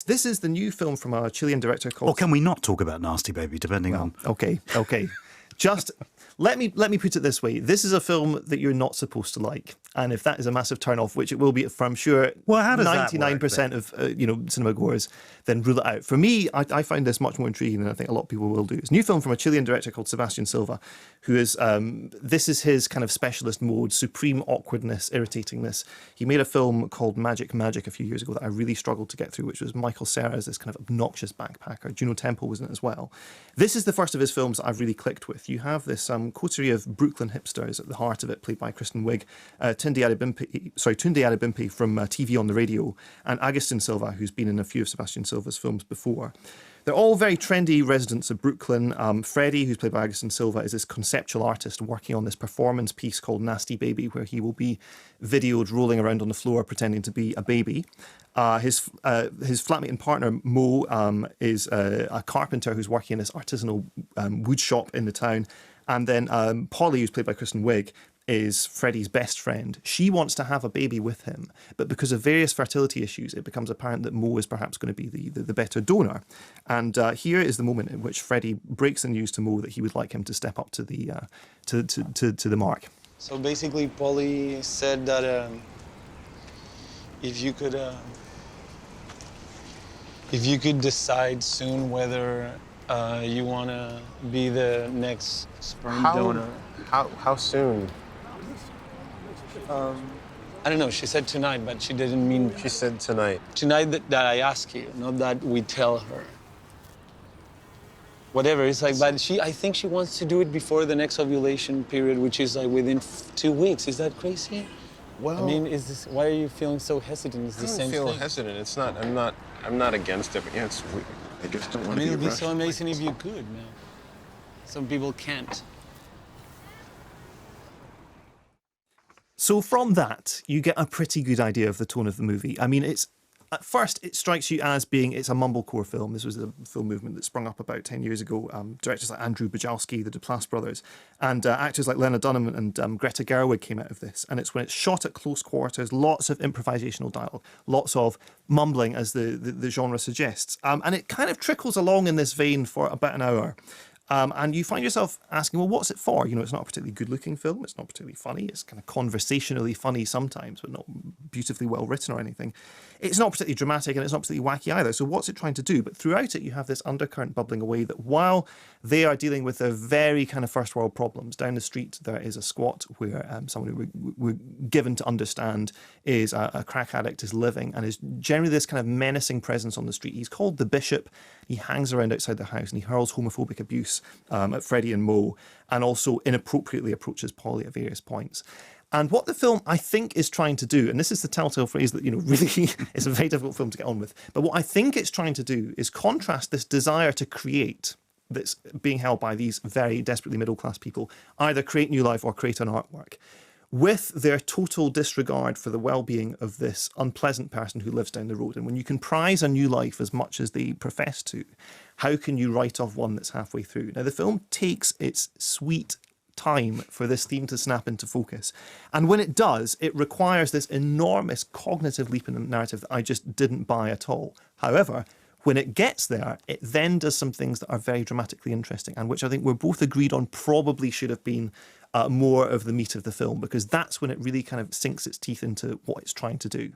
This is the new film from a Chilean director called... Or can we not talk about Nasty Baby, depending on... Okay. Just let me put it this way. This is a film that you're not supposed to like. And if that is a massive turn-off, which it will be for, I'm sure, well, how does 99% of cinema goers, then rule it out. For me, I find this much more intriguing than I think a lot of people will do. It's a new film from a Chilean director called Sebastian Silva, who is, this is his kind of specialist mode, supreme awkwardness, irritatingness. He made a film called Magic a few years ago that I really struggled to get through, which was Michael Cera's this kind of obnoxious backpacker. Juno Temple was in it as well. This is the first of his films that I've really clicked with. You have this coterie of Brooklyn hipsters at the heart of it, played by Kristen Wiig, Tunde Adebimpe from TV on the Radio, and Agustin Silva, who's been in a few of Sebastian Silva's films before. They're all very trendy residents of Brooklyn. Freddie, who's played by Agustin Silva, is this conceptual artist working on this performance piece called Nasty Baby, where he will be videoed rolling around on the floor pretending to be a baby. His flatmate and partner, Mo, is a carpenter who's working in this artisanal wood shop in the town. And then Polly, who's played by Kristen Wiig, is Freddie's best friend. She wants to have a baby with him, but because of various fertility issues, it becomes apparent that Mo is perhaps going to be the better donor. And here is the moment in which Freddie breaks the news to Mo that he would like him to step up to the to the mark. So basically, Polly said that if you could decide soon whether you want to be the next sperm donor. How soon? I don't know. She said tonight, but she didn't mean... She said tonight. Tonight that I ask you, not that we tell her. Whatever. It's like, but I think she wants to do it before the next ovulation period, which is like within 2 weeks. Is that crazy? Well, I mean, why are you feeling so hesitant? It's the same thing. I don't feel hesitant. It's not. I'm not against it. But yeah, it's weird. I just don't want to be rushed. It would be so amazing if you could, man. Some people can't. So from that, you get a pretty good idea of the tone of the movie. I mean, at first, it strikes you as being, it's a mumblecore film. This was a film movement that sprung up about 10 years ago. Directors like Andrew Bujalski, the Duplass brothers, and actors like Lena Dunham and Greta Gerwig came out of this. And it's when it's shot at close quarters, lots of improvisational dialogue, lots of mumbling, as the genre suggests. And it kind of trickles along in this vein for about an hour. And you find yourself asking, well, what's it for? You know, it's not a particularly good-looking film. It's not particularly funny. It's kind of conversationally funny sometimes, but not beautifully well written or anything. It's not particularly dramatic, and it's not particularly wacky either. So what's it trying to do? But throughout it, you have this undercurrent bubbling away that while they are dealing with their very kind of first-world problems, down the street there is a squat where someone who we're given to understand is a crack addict is living, and is generally this kind of menacing presence on the street. He's called the Bishop. He hangs around outside the house, and he hurls homophobic abuse at Freddie and Mo, and also inappropriately approaches Polly at various points. And what the film, I think, is trying to do, and this is the telltale phrase that, you know, really is a very difficult film to get on with, but what I think it's trying to do is contrast this desire to create that's being held by these very desperately middle-class people, either create new life or create an artwork, with their total disregard for the well-being of this unpleasant person who lives down the road. And when you can prize a new life as much as they profess to, how can you write off one that's halfway through? Now, the film takes its sweet time for this theme to snap into focus. And when it does, it requires this enormous cognitive leap in the narrative that I just didn't buy at all. However, when it gets there, it then does some things that are very dramatically interesting, and which I think we're both agreed on probably should have been more of the meat of the film, because that's when it really kind of sinks its teeth into what it's trying to do.